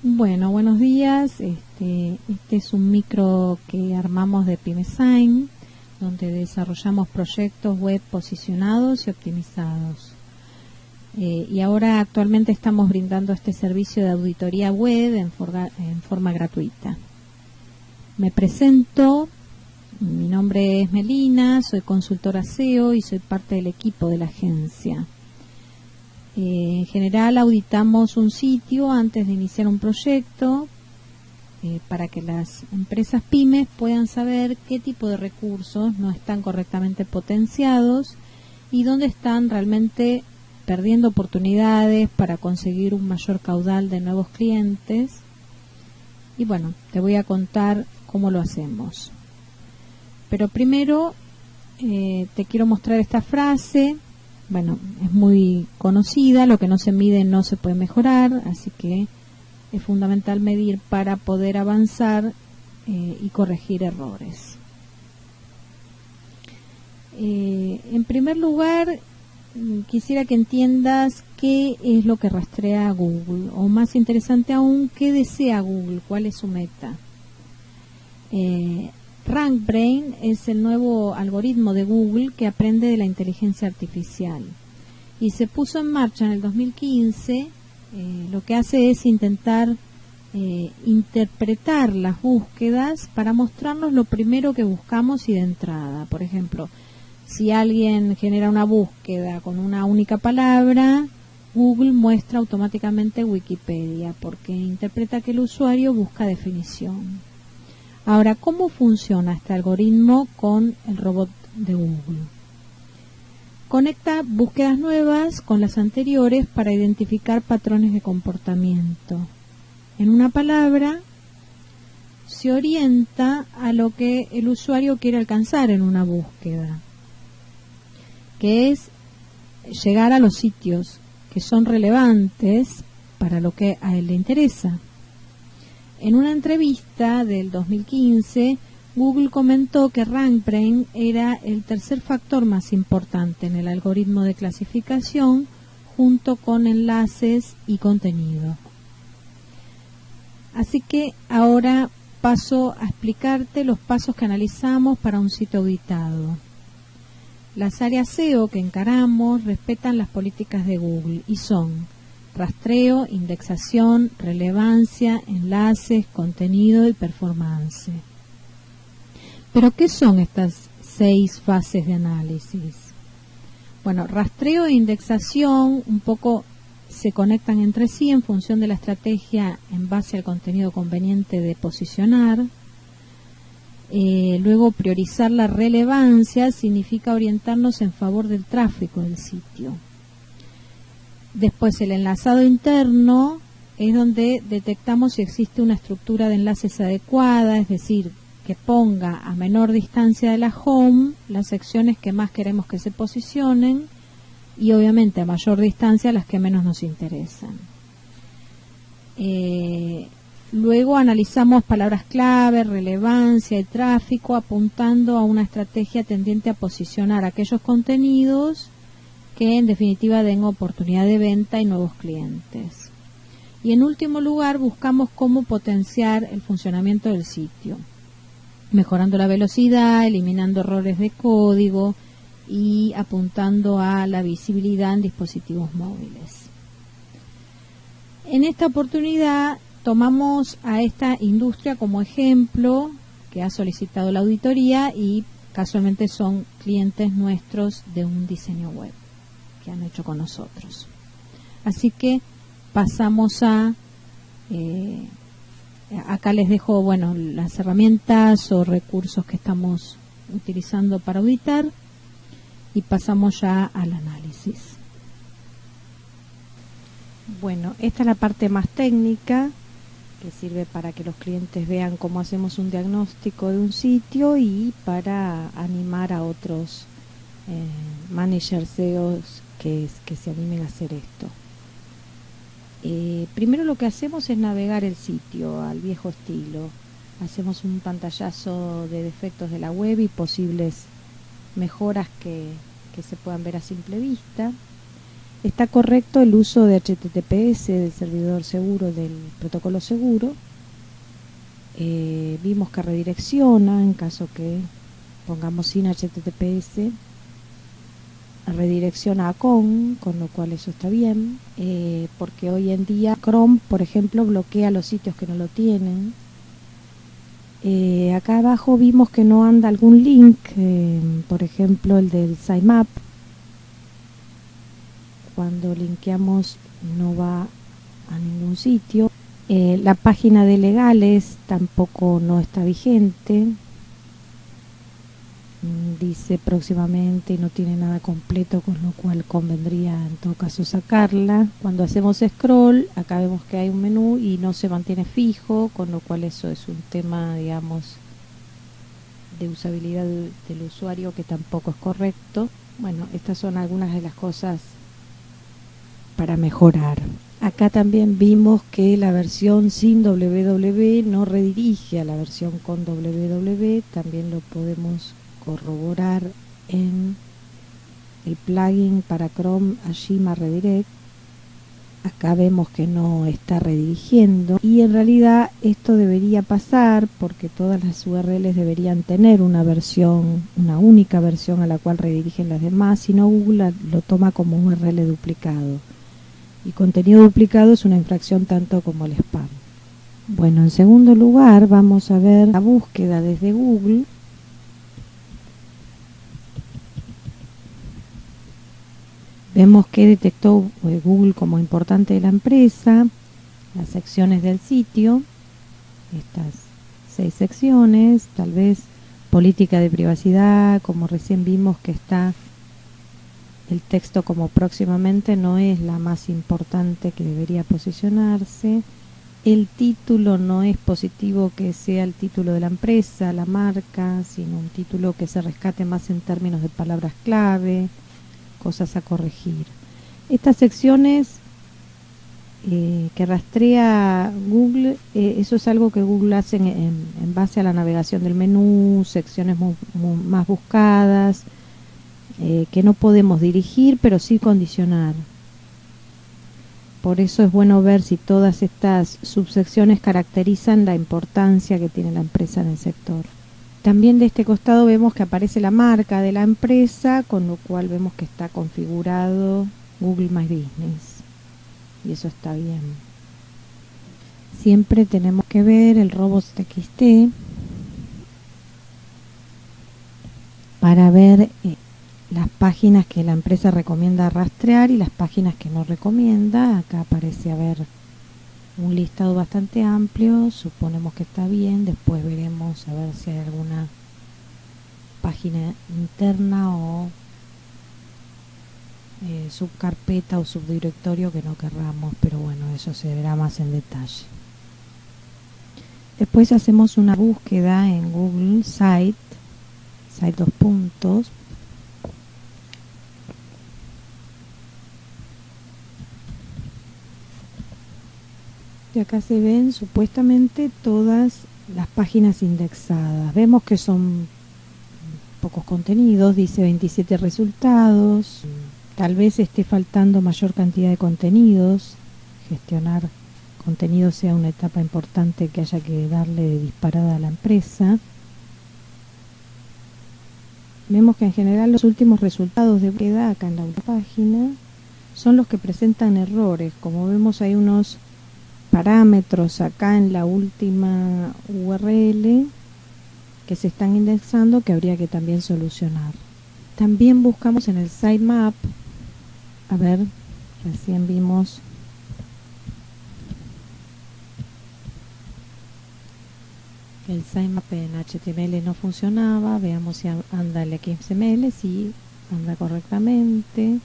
Bueno, buenos días. Este es un micro que armamos de PymeSign, donde desarrollamos proyectos web posicionados y optimizados. Y ahora actualmente estamos brindando este servicio de auditoría web en forma gratuita. Me presento, mi nombre es Melina, soy consultora SEO y soy parte del equipo de la agencia. En general auditamos un sitio antes de iniciar un proyecto para que las empresas pymes puedan saber qué tipo de recursos no están correctamente potenciados y dónde están realmente perdiendo oportunidades para conseguir un mayor caudal de nuevos clientes. Y bueno, te voy a contar cómo lo hacemos. Pero primero te quiero mostrar esta frase. Bueno, es muy conocida: lo que no se mide no se puede mejorar, así que es fundamental medir para poder avanzar y corregir errores. En primer lugar, quisiera que entiendas qué es lo que rastrea Google, o más interesante aún, qué desea Google, cuál es su meta. RankBrain es el nuevo algoritmo de Google que aprende de la inteligencia artificial y se puso en marcha en el 2015. Lo que hace es intentar interpretar las búsquedas para mostrarnos lo primero que buscamos y de entrada. Por ejemplo, si alguien genera una búsqueda con una única palabra, Google muestra automáticamente Wikipedia porque interpreta que el usuario busca definición. Ahora, ¿cómo funciona este algoritmo con el robot de Google? Conecta búsquedas nuevas con las anteriores para identificar patrones de comportamiento. En una palabra, se orienta a lo que el usuario quiere alcanzar en una búsqueda, que es llegar a los sitios que son relevantes para lo que a él le interesa. En una entrevista del 2015, Google comentó que RankBrain era el tercer factor más importante en el algoritmo de clasificación, junto con enlaces y contenido. Así que ahora paso a explicarte los pasos que analizamos para un sitio auditado. Las áreas SEO que encaramos respetan las políticas de Google y son rastreo, indexación, relevancia, enlaces, contenido y performance. ¿Pero qué son estas 6 fases de análisis? Bueno, rastreo e indexación un poco se conectan entre sí en función de la estrategia en base al contenido conveniente de posicionar. Luego, priorizar la relevancia significa orientarnos en favor del tráfico del sitio. Después, el enlazado interno es donde detectamos si existe una estructura de enlaces adecuada, es decir, que ponga a menor distancia de la home las secciones que más queremos que se posicionen y obviamente a mayor distancia las que menos nos interesan. Luego analizamos palabras clave, relevancia y tráfico, apuntando a una estrategia tendiente a posicionar aquellos contenidos que en definitiva den oportunidad de venta y nuevos clientes. Y en último lugar, buscamos cómo potenciar el funcionamiento del sitio, mejorando la velocidad, eliminando errores de código y apuntando a la visibilidad en dispositivos móviles. En esta oportunidad tomamos a esta industria como ejemplo que ha solicitado la auditoría y casualmente son clientes nuestros de un diseño web que han hecho con nosotros. Así que pasamos a acá les dejo las herramientas o recursos que estamos utilizando para auditar y pasamos ya al análisis. Bueno, esta es la parte más técnica que sirve para que los clientes vean cómo hacemos un diagnóstico de un sitio y para animar a otros managers SEOs que se animen a hacer esto. Primero lo que hacemos es navegar el sitio al viejo estilo. Hacemos un pantallazo de defectos de la web y posibles mejoras que se puedan ver a simple vista. Está correcto el uso de HTTPS, del servidor seguro, del protocolo seguro. Vimos que redirecciona en caso que pongamos sin HTTPS, redirecciona a con lo cual eso está bien, porque hoy en día Chrome, por ejemplo, bloquea los sitios que no lo tienen. Acá abajo vimos que no anda algún link, por ejemplo el del sitemap. Cuando linkeamos no va a ningún sitio. La página de legales tampoco no está vigente. Dice próximamente y no tiene nada completo, con lo cual convendría en todo caso sacarla. Cuando hacemos scroll, acá vemos que hay un menú y no se mantiene fijo, con lo cual eso es un tema, digamos, de usabilidad del usuario que tampoco es correcto. Bueno, estas son algunas de las cosas para mejorar. Acá también vimos que la versión sin www no redirige a la versión con www. También lo podemos corroborar en el plugin para Chrome Ashima Redirect. Acá vemos que no está redirigiendo y en realidad esto debería pasar porque todas las URLs deberían tener una versión, una única versión a la cual redirigen las demás, si no Google lo toma como un URL duplicado. Y contenido duplicado es una infracción tanto como el spam. Bueno, en segundo lugar vamos a ver la búsqueda desde Google. Vemos que detectó Google como importante de la empresa, las secciones del sitio, estas 6 secciones, tal vez política de privacidad, como recién vimos que está el texto como próximamente, no es la más importante que debería posicionarse. El título no es positivo que sea el título de la empresa, la marca, sino un título que se rescate más en términos de palabras clave, cosas a corregir. Estas secciones que rastrea Google, eso es algo que Google hace en base a la navegación del menú, secciones más buscadas, que no podemos dirigir, pero sí condicionar. Por eso es bueno ver si todas estas subsecciones caracterizan la importancia que tiene la empresa en el sector. También de este costado vemos que aparece la marca de la empresa, con lo cual vemos que está configurado Google My Business. Y eso está bien. Siempre tenemos que ver el robots.txt para ver las páginas que la empresa recomienda rastrear y las páginas que no recomienda. Acá aparece a ver un listado bastante amplio, suponemos que está bien. Después veremos a ver si hay alguna página interna o subcarpeta o subdirectorio que no querramos, pero bueno, eso se verá más en detalle. Después hacemos una búsqueda en Google Site 2 puntos. Y acá se ven supuestamente todas las páginas indexadas. Vemos que son pocos contenidos, dice 27 resultados. Tal vez esté faltando mayor cantidad de contenidos. Gestionar contenido sea una etapa importante que haya que darle de disparada a la empresa. Vemos que en general los últimos resultados de búsqueda acá en la página son los que presentan errores. Como vemos hay unos parámetros acá en la última URL que se están indexando que habría que también solucionar. También buscamos en el sitemap, a ver, recién vimos que el sitemap en HTML no funcionaba. Veamos si anda el XML, si anda correctamente.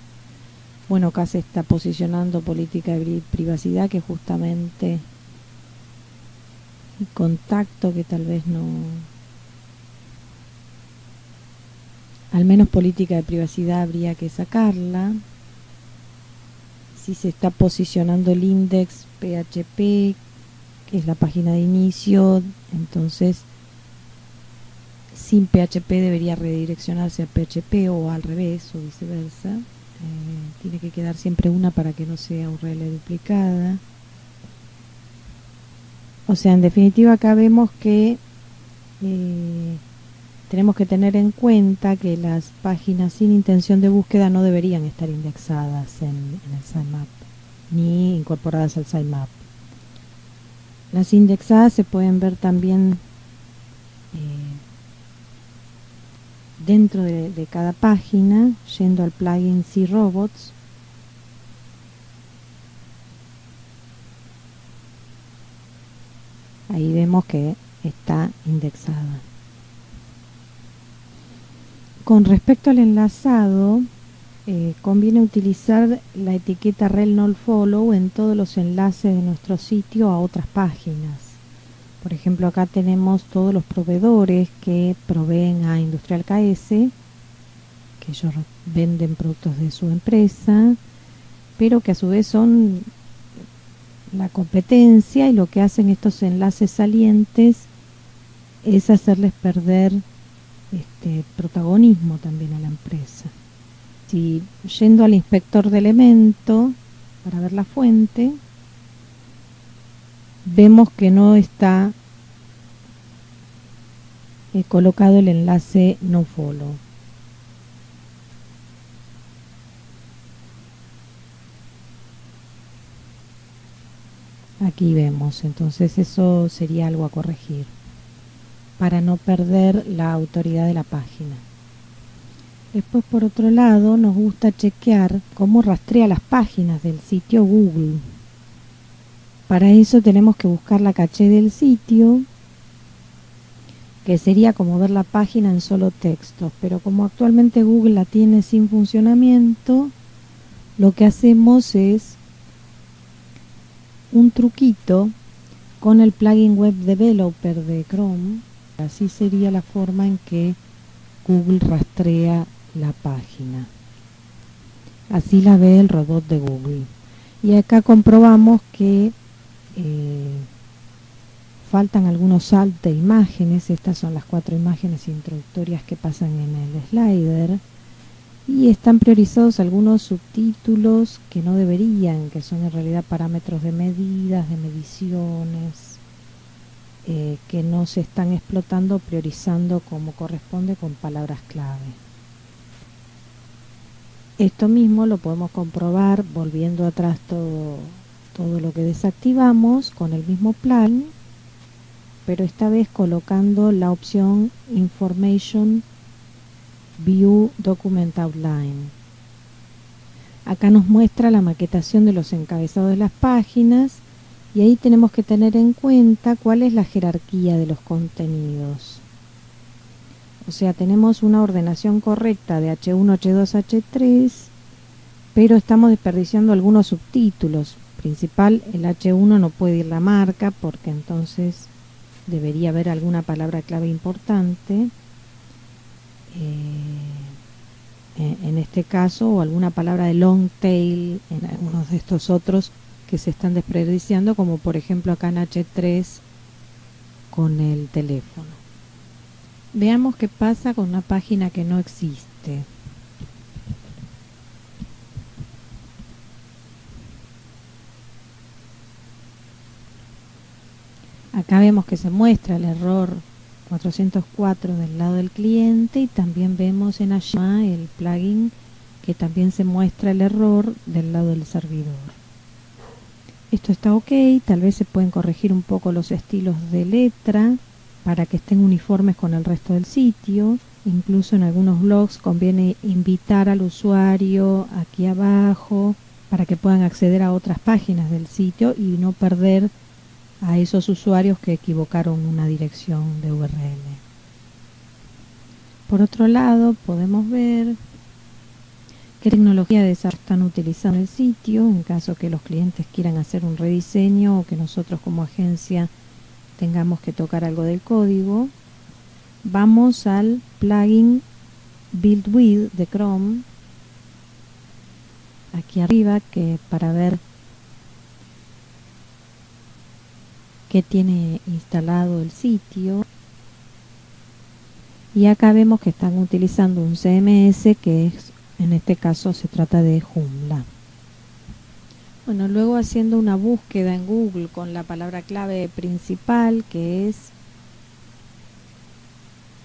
Bueno, acá se está posicionando política de privacidad, que justamente el contacto que tal vez no, al menos política de privacidad habría que sacarla. Si se está posicionando el index PHP, que es la página de inicio, entonces sin PHP debería redireccionarse a PHP o al revés o viceversa. Tiene que quedar siempre una para que no sea URL duplicada. O sea, en definitiva acá vemos que tenemos que tener en cuenta que las páginas sin intención de búsqueda no deberían estar indexadas en el sitemap ni incorporadas al sitemap. Las indexadas se pueden ver también dentro de cada página, yendo al plugin CRobots. Ahí vemos que está indexada. Con respecto al enlazado, conviene utilizar la etiqueta rel nofollow en todos los enlaces de nuestro sitio a otras páginas. Por ejemplo, acá tenemos todos los proveedores que proveen a Industrial KS, que ellos venden productos de su empresa, pero que a su vez son la competencia, y lo que hacen estos enlaces salientes es hacerles perder protagonismo también a la empresa. Si yendo al inspector de elemento para ver la fuente, vemos que no está colocado el enlace nofollow. Aquí vemos, entonces eso sería algo a corregir para no perder la autoridad de la página. Después, por otro lado, nos gusta chequear cómo rastrea las páginas del sitio Google. Para eso tenemos que buscar la caché del sitio, que sería como ver la página en solo texto, pero como actualmente Google la tiene sin funcionamiento, lo que hacemos es un truquito con el plugin Web Developer de Chrome. Así sería la forma en que Google rastrea la página. Así la ve el robot de Google. Y acá comprobamos que faltan algunos saltos de imágenes. Estas son las 4 imágenes introductorias que pasan en el slider. Y están priorizados algunos subtítulos que no deberían, que son en realidad parámetros de medidas, de mediciones, que no se están explotando, priorizando como corresponde con palabras clave. Esto mismo lo podemos comprobar volviendo atrás todo lo que desactivamos con el mismo plan, pero esta vez colocando la opción Information View Document Outline. Acá nos muestra la maquetación de los encabezados de las páginas, y ahí tenemos que tener en cuenta cuál es la jerarquía de los contenidos. O sea, tenemos una ordenación correcta de H1, H2, H3, pero estamos desperdiciando algunos subtítulos. Principal, el H1 no puede ir la marca, porque entonces debería haber alguna palabra clave importante. En este caso, o alguna palabra de long tail en algunos de estos otros que se están desperdiciando, como por ejemplo acá en H3 con el teléfono. Veamos qué pasa con una página que no existe. Acá vemos que se muestra el error 404 del lado del cliente, y también vemos en Ashima el plugin que también se muestra el error del lado del servidor. Esto está ok. Tal vez se pueden corregir un poco los estilos de letra para que estén uniformes con el resto del sitio. Incluso en algunos blogs conviene invitar al usuario aquí abajo para que puedan acceder a otras páginas del sitio y no perder a esos usuarios que equivocaron una dirección de URL. Por otro lado, podemos ver qué tecnología de desarrollo están utilizando en el sitio, en caso que los clientes quieran hacer un rediseño o que nosotros como agencia tengamos que tocar algo del código. Vamos al plugin Build With de Chrome, aquí arriba, que para ver qué tiene instalado el sitio. Y acá vemos que están utilizando un CMS que es En este caso se trata de Joomla. Bueno, luego haciendo una búsqueda en Google con la palabra clave principal, que es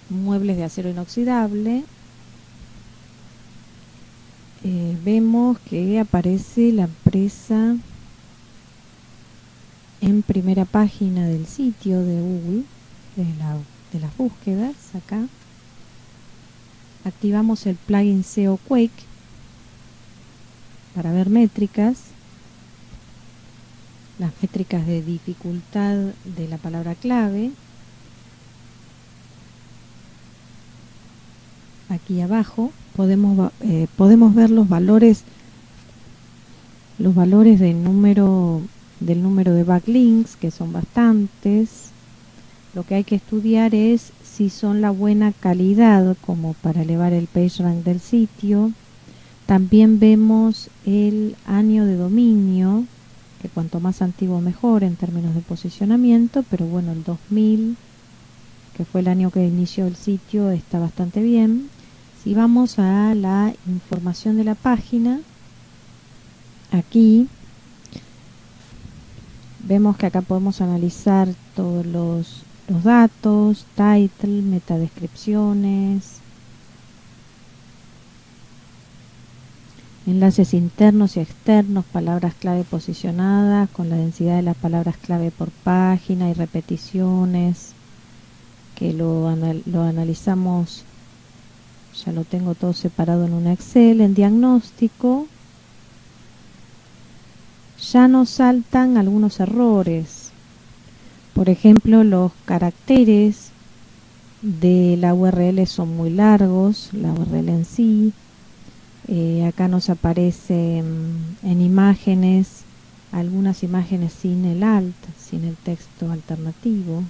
muebles de acero inoxidable, vemos que aparece la empresa en primera página del sitio de Google, de las búsquedas. Acá activamos el plugin SEO Quake para ver métricas, las métricas de dificultad de la palabra clave. Aquí abajo podemos ver los valores del número de backlinks, que son bastantes. Lo que hay que estudiar es si son la buena calidad como para elevar el PageRank del sitio. También vemos el año de dominio, que cuanto más antiguo mejor en términos de posicionamiento, pero bueno, el 2000, que fue el año que inició el sitio, está bastante bien. Si vamos a la información de la página, aquí vemos que acá podemos analizar todos los datos, title, metadescripciones, enlaces internos y externos, palabras clave posicionadas con la densidad de las palabras clave por página y repeticiones, que lo analizamos. Ya lo tengo todo separado en un Excel. En diagnóstico ya nos saltan algunos errores. Por ejemplo, los caracteres de la URL son muy largos, la URL en sí. Acá nos aparecen en imágenes, algunas imágenes sin el alt, sin el texto alternativo.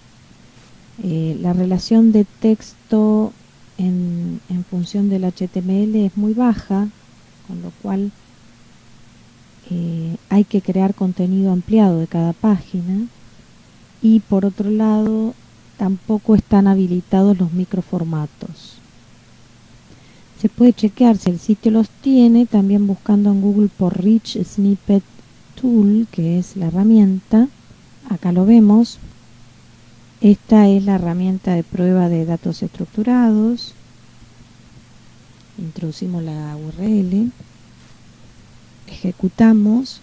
La relación de texto en función del HTML es muy baja, con lo cual hay que crear contenido ampliado de cada página. Y por otro lado, tampoco están habilitados los microformatos. Se puede chequear si el sitio los tiene también buscando en Google por Rich Snippet Tool, que es la herramienta. Acá lo vemos. Esta es la herramienta de prueba de datos estructurados. Introducimos la URL, ejecutamos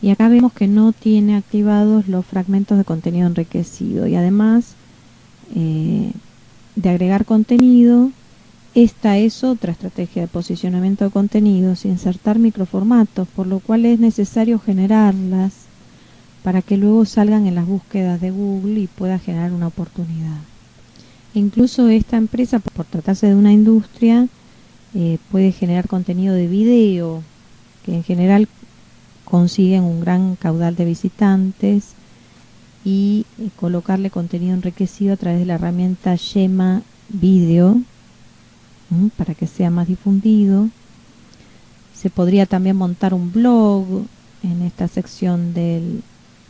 y acá vemos que no tiene activados los fragmentos de contenido enriquecido, y además de agregar contenido, esta es otra estrategia de posicionamiento de contenidos: insertar microformatos, por lo cual es necesario generarlas para que luego salgan en las búsquedas de Google y pueda generar una oportunidad. Incluso esta empresa, por tratarse de una industria, puede generar contenido de video, que en general consiguen un gran caudal de visitantes, y colocarle contenido enriquecido a través de la herramienta Yema Video, para que sea más difundido. Se podría también montar un blog en esta sección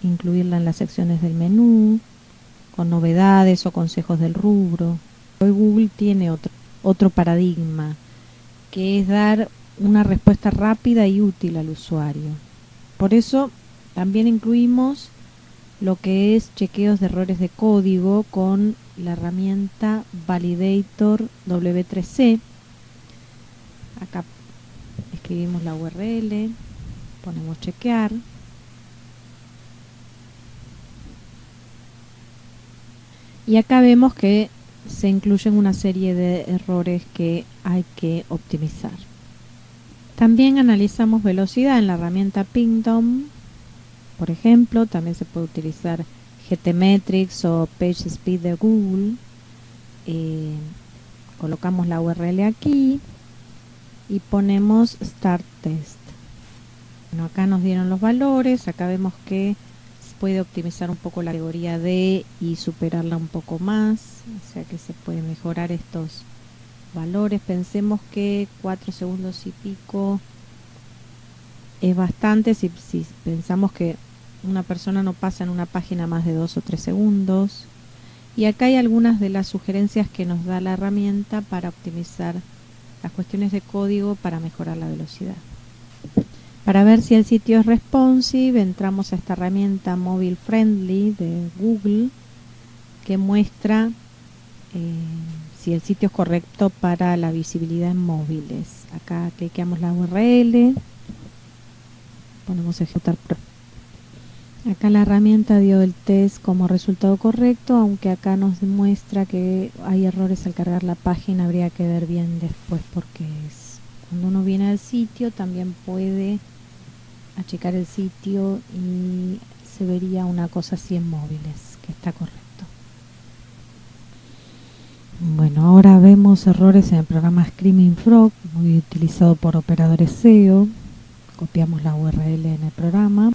incluirla en las secciones del menú, con novedades o consejos del rubro. Hoy Google tiene otro paradigma, que es dar una respuesta rápida y útil al usuario. Por eso también incluimos lo que es chequeos de errores de código con la herramienta Validator W3C. Acá escribimos la URL, ponemos chequear. Y acá vemos que se incluyen una serie de errores que hay que optimizar. También analizamos velocidad en la herramienta Pingdom. Por ejemplo, también se puede utilizar GTmetrix o PageSpeed de Google. Colocamos la URL aquí y ponemos Start Test. Bueno, acá nos dieron los valores. Acá vemos que puede optimizar un poco la categoría D y superarla un poco más, o sea que se puede mejorar estos valores. Pensemos que 4 segundos y pico es bastante si pensamos que una persona no pasa en una página más de 2 o 3 segundos. Y acá hay algunas de las sugerencias que nos da la herramienta para optimizar las cuestiones de código para mejorar la velocidad. Para ver si el sitio es responsive, entramos a esta herramienta Mobile Friendly de Google, que muestra si el sitio es correcto para la visibilidad en móviles. Acá cliqueamos la URL, ponemos ejecutar. Acá la herramienta dio el test como resultado correcto, aunque acá nos demuestra que hay errores al cargar la página. Habría que ver bien después porque cuando uno viene al sitio también puede achicar el sitio y se vería una cosa así en móviles, que está correcto. Bueno, ahora vemos errores en el programa Screaming Frog, muy utilizado por operadores SEO. Copiamos la URL en el programa.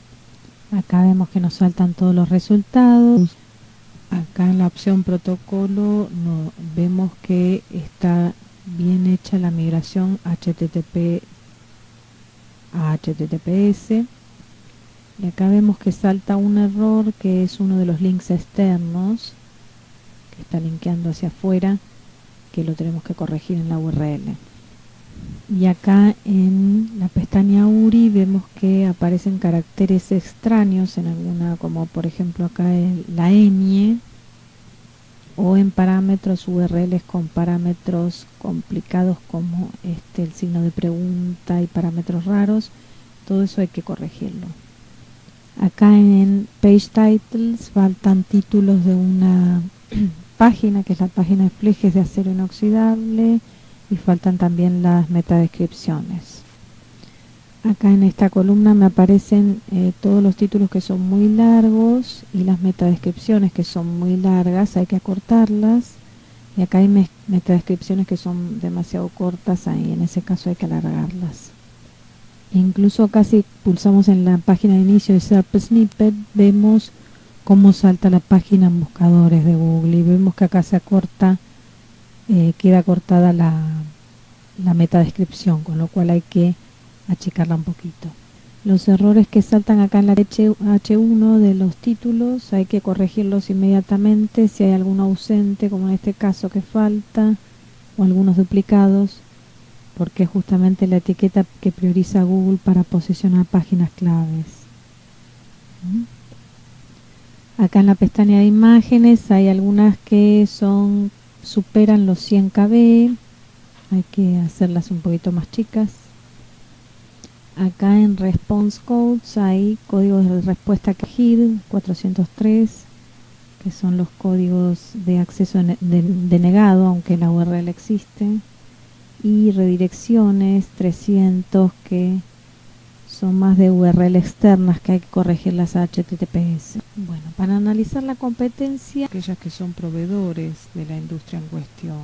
Acá vemos que nos saltan todos los resultados. Acá en la opción protocolo vemos que está bien hecha la migración HTTP a HTTPS. Y acá vemos que salta un error que es uno de los links externos que está linkeando hacia afuera, que lo tenemos que corregir en la URL. Y acá en la pestaña URI vemos que aparecen caracteres extraños en alguna, como por ejemplo acá la ñ, o en parámetros URLs con parámetros complicados como el signo de pregunta y parámetros raros. Todo eso hay que corregirlo. Acá en Page Titles faltan títulos de una página, que es la página de flejes de acero inoxidable, y faltan también las metadescripciones. Acá en esta columna me aparecen todos los títulos que son muy largos y las metadescripciones que son muy largas, hay que acortarlas. Y acá hay metadescripciones que son demasiado cortas, y en ese caso hay que alargarlas. Incluso acá si pulsamos en la página de inicio de SERP Snippet, vemos cómo salta la página en buscadores de Google, y vemos que acá se acorta, queda cortada la metadescripción, con lo cual hay que achicarla un poquito. Los errores que saltan acá en la H1 de los títulos hay que corregirlos inmediatamente. Si hay alguno ausente, como en este caso que falta, o algunos duplicados, porque es justamente la etiqueta que prioriza Google para posicionar páginas claves. Acá en la pestaña de imágenes hay algunas que superan los 100 KB, hay que hacerlas un poquito más chicas. Acá en Response Codes hay códigos de respuesta que HID 403, que son los códigos de acceso denegado, aunque la URL existe, y redirecciones 300, que son más de URL externas que hay que corregirlas a HTTPS. Bueno, para analizar la competencia, aquellas que son proveedores de la industria en cuestión,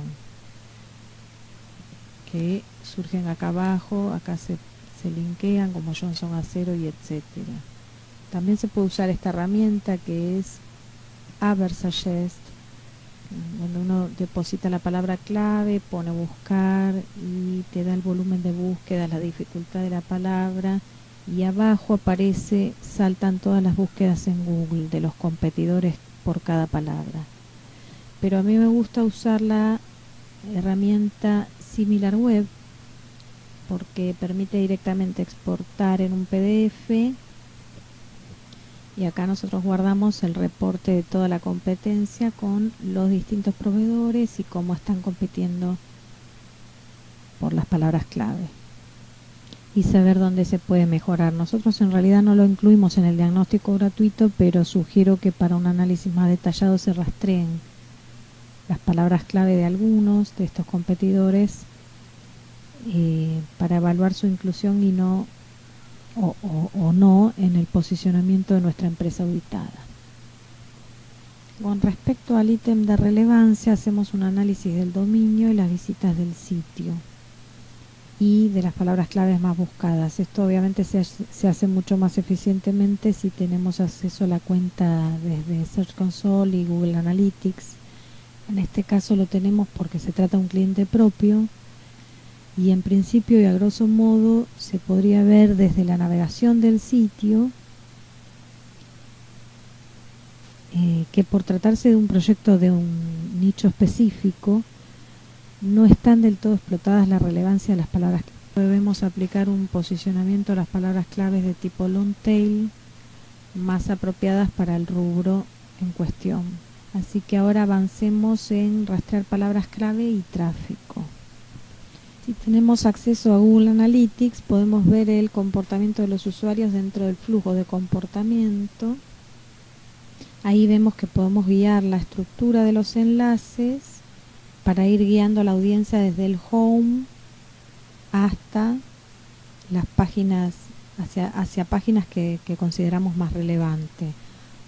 que surgen acá abajo, acá se linkean como Johnson Acero y etcétera. También se puede usar esta herramienta que es Aversuggest, donde uno deposita la palabra clave, pone buscar y te da el volumen de búsqueda, la dificultad de la palabra, y abajo saltan todas las búsquedas en Google de los competidores por cada palabra. Pero a mí me gusta usar la herramienta SimilarWeb porque permite directamente exportar en un PDF, y acá nosotros guardamos el reporte de toda la competencia con los distintos proveedores y cómo están compitiendo por las palabras clave, y saber dónde se puede mejorar. Nosotros en realidad no lo incluimos en el diagnóstico gratuito, pero sugiero que para un análisis más detallado se rastreen las palabras clave de algunos de estos competidores para evaluar su inclusión y no en el posicionamiento de nuestra empresa auditada. Con respecto al ítem de relevancia, hacemos un análisis del dominio y las visitas del sitio y de las palabras claves más buscadas. Esto obviamente se hace mucho más eficientemente si tenemos acceso a la cuenta desde Search Console y Google Analytics. En este caso lo tenemos porque se trata de un cliente propio, y en principio y a grosso modo se podría ver desde la navegación del sitio que por tratarse de un proyecto de un nicho específico, no están del todo explotadas la relevancia de las palabras. Debemos aplicar un posicionamiento a las palabras claves de tipo long tail más apropiadas para el rubro en cuestión. Así que ahora avancemos en rastrear palabras clave y tráfico. Si tenemos acceso a Google Analytics, podemos ver el comportamiento de los usuarios dentro del flujo de comportamiento. Ahí vemos que podemos guiar la estructura de los enlaces para ir guiando a la audiencia desde el home hasta las páginas, hacia páginas que consideramos más relevantes,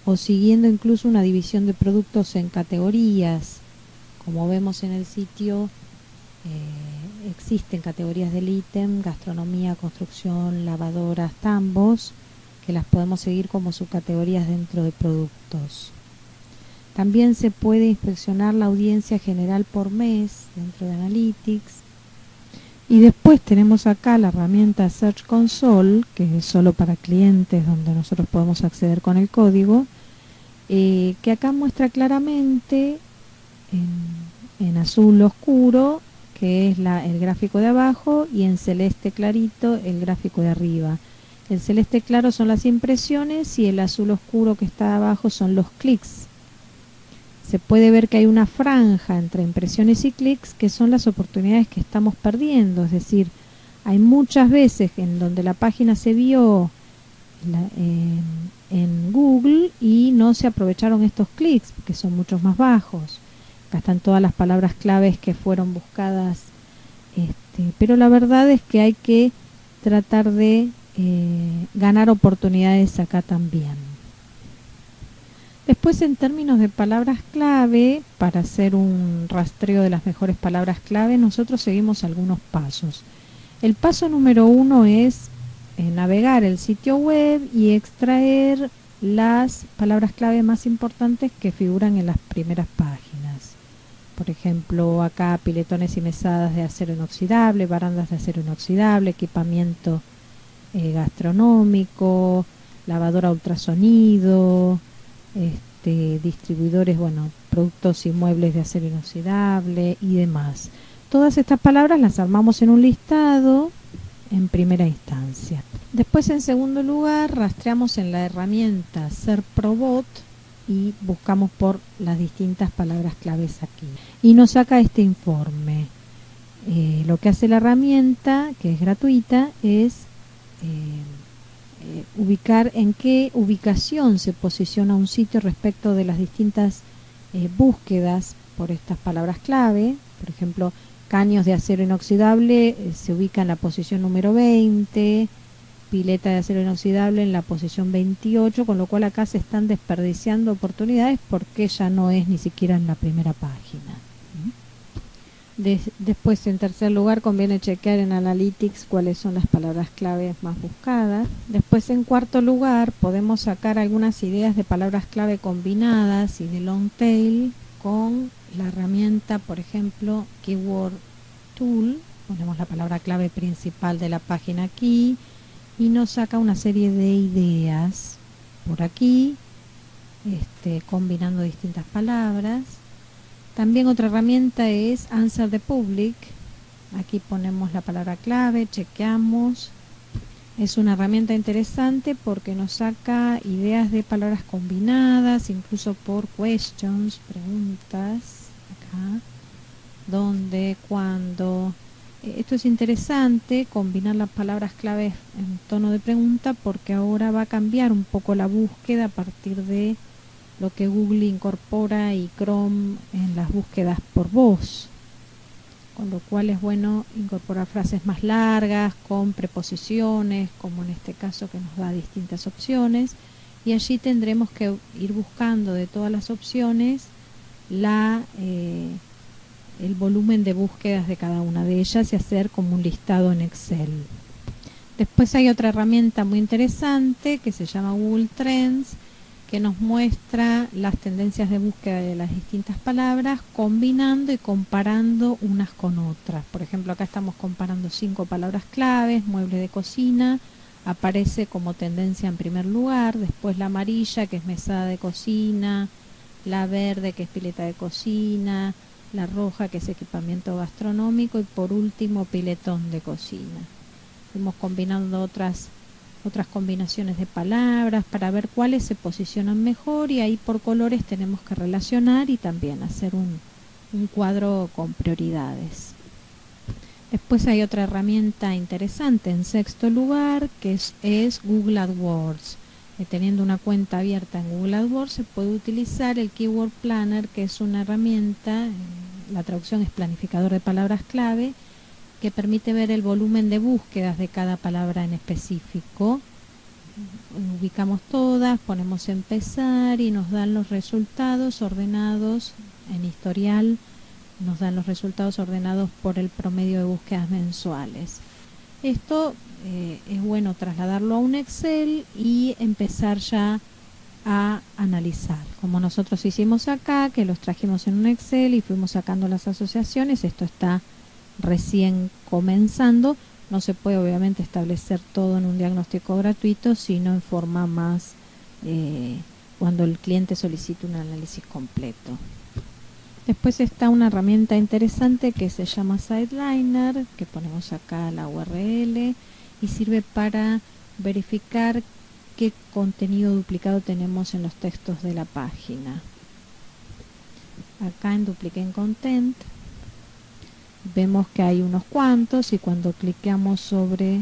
o siguiendo incluso una división de productos en categorías. Como vemos en el sitio, existen categorías del ítem: gastronomía, construcción, lavadoras, tambos, que las podemos seguir como subcategorías dentro de productos. También se puede inspeccionar la audiencia general por mes dentro de Analytics. Y después tenemos acá la herramienta Search Console, que es solo para clientes, donde nosotros podemos acceder con el código, que acá muestra claramente en azul oscuro, que es el gráfico de abajo, y en celeste clarito el gráfico de arriba. El celeste claro son las impresiones y el azul oscuro que está abajo son los clics. Se puede ver que hay una franja entre impresiones y clics, que son las oportunidades que estamos perdiendo. Es decir, hay muchas veces en donde la página se vio en Google y no se aprovecharon estos clics, que son muchos más bajos. Acá están todas las palabras claves que fueron buscadas, pero la verdad es que hay que tratar de ganar oportunidades acá también. Después, en términos de palabras clave, para hacer un rastreo de las mejores palabras clave, nosotros seguimos algunos pasos. El paso número 1 es navegar el sitio web y extraer las palabras clave más importantes que figuran en las primeras páginas. Por ejemplo, acá piletones y mesadas de acero inoxidable, barandas de acero inoxidable, equipamiento gastronómico, lavadora ultrasonido, distribuidores, productos y muebles de acero inoxidable y demás. Todas estas palabras las armamos en un listado en primera instancia. Después, en segundo lugar, rastreamos en la herramienta SERProbot y buscamos por las distintas palabras claves aquí. Y nos saca este informe. Lo que hace la herramienta, que es gratuita, es ubicar en qué ubicación se posiciona un sitio respecto de las distintas búsquedas por estas palabras clave. Por ejemplo, caños de acero inoxidable se ubica en la posición número 20, pileta de acero inoxidable en la posición 28, con lo cual acá se están desperdiciando oportunidades porque ya no es ni siquiera en la primera página. Después, en tercer lugar, conviene chequear en Analytics cuáles son las palabras claves más buscadas. Después, en cuarto lugar, podemos sacar algunas ideas de palabras clave combinadas y de long tail con la herramienta, por ejemplo, Keyword Tool. Ponemos la palabra clave principal de la página aquí y nos saca una serie de ideas por aquí, combinando distintas palabras. También otra herramienta es Answer the Public. Aquí ponemos la palabra clave, chequeamos. Es una herramienta interesante porque nos saca ideas de palabras combinadas, incluso por questions, preguntas, acá, dónde, cuándo. Esto es interesante, combinar las palabras claves en tono de pregunta, porque ahora va a cambiar un poco la búsqueda a partir de lo que Google incorpora y Chrome en las búsquedas por voz, con lo cual es bueno incorporar frases más largas con preposiciones, como en este caso, que nos da distintas opciones, y allí tendremos que ir buscando de todas las opciones el volumen de búsquedas de cada una de ellas y hacer como un listado en Excel. Después hay otra herramienta muy interesante que se llama Google Trends, que nos muestra las tendencias de búsqueda de las distintas palabras, combinando y comparando unas con otras. Por ejemplo, acá estamos comparando 5 palabras claves. Mueble de cocina aparece como tendencia en primer lugar, después la amarilla, que es mesada de cocina, la verde, que es pileta de cocina, la roja, que es equipamiento gastronómico, y por último piletón de cocina. Fuimos combinando otras combinaciones de palabras para ver cuáles se posicionan mejor, y ahí por colores tenemos que relacionar y también hacer un cuadro con prioridades. Después hay otra herramienta interesante en sexto lugar, que es Google AdWords. Teniendo una cuenta abierta en Google AdWords se puede utilizar el Keyword Planner, que es una herramienta, la traducción es planificador de palabras clave, que permite ver el volumen de búsquedas de cada palabra en específico. Ubicamos todas, ponemos empezar y nos dan los resultados ordenados en historial, nos dan los resultados ordenados por el promedio de búsquedas mensuales. Esto es bueno trasladarlo a un Excel y empezar ya a analizar. Como nosotros hicimos acá, que los trajimos en un Excel y fuimos sacando las asociaciones, esto está recién comenzando. No se puede obviamente establecer todo en un diagnóstico gratuito, sino en forma más cuando el cliente solicita un análisis completo. Después está una herramienta interesante que se llama SiteLiner, que ponemos acá la URL y sirve para verificar qué contenido duplicado tenemos en los textos de la página. Acá en Duplicate Content vemos que hay unos cuantos, y cuando clicamos sobre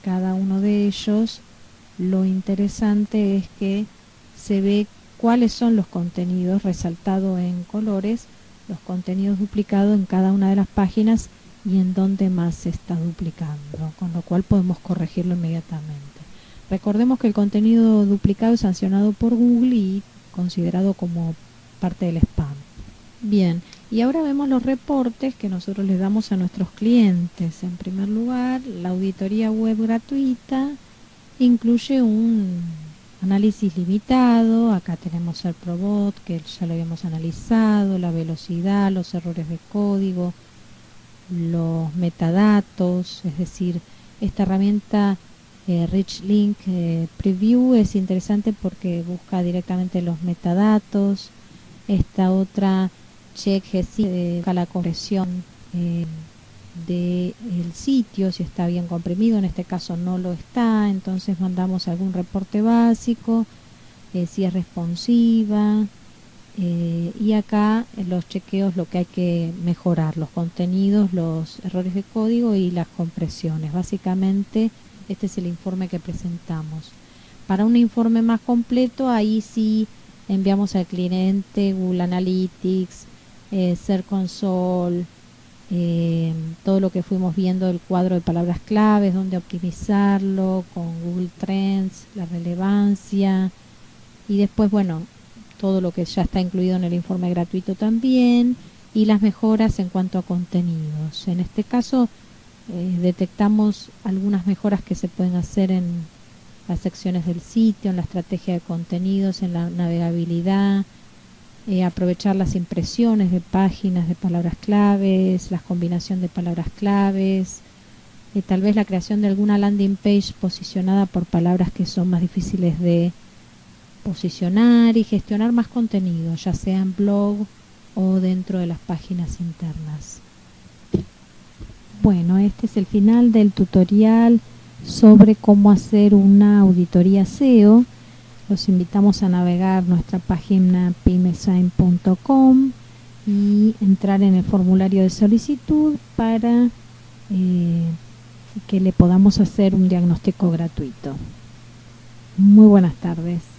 cada uno de ellos, lo interesante es que se ve cuáles son los contenidos resaltados en colores, los contenidos duplicados en cada una de las páginas y en dónde más se está duplicando, con lo cual podemos corregirlo inmediatamente. Recordemos que el contenido duplicado es sancionado por Google y considerado como parte del spam. Bien, y ahora vemos los reportes que nosotros les damos a nuestros clientes. En primer lugar, la auditoría web gratuita incluye un análisis limitado. Acá tenemos el Probot, que ya lo habíamos analizado, la velocidad, los errores de código, los metadatos, es decir, esta herramienta Rich Link Preview es interesante porque busca directamente los metadatos. Esta otra Check busca la compresión del sitio, si está bien comprimido. En este caso no lo está, entonces mandamos algún reporte básico, si es responsiva, y acá los chequeos, lo que hay que mejorar, los contenidos, los errores de código y las compresiones. Básicamente este es el informe que presentamos. Para un informe más completo, ahí sí enviamos al cliente Google Analytics, Search Console, todo lo que fuimos viendo, el cuadro de palabras claves, dónde optimizarlo, con Google Trends, la relevancia, y después, bueno, todo lo que ya está incluido en el informe gratuito también, y las mejoras en cuanto a contenidos. En este caso detectamos algunas mejoras que se pueden hacer en las secciones del sitio, en la estrategia de contenidos, en la navegabilidad, aprovechar las impresiones de páginas de palabras claves, la combinación de palabras claves, tal vez la creación de alguna landing page posicionada por palabras que son más difíciles de posicionar, y gestionar más contenido, ya sea en blog o dentro de las páginas internas. Bueno, este es el final del tutorial sobre cómo hacer una auditoría SEO. Los invitamos a navegar nuestra página pymesign.com y entrar en el formulario de solicitud para que le podamos hacer un diagnóstico gratuito. Muy buenas tardes.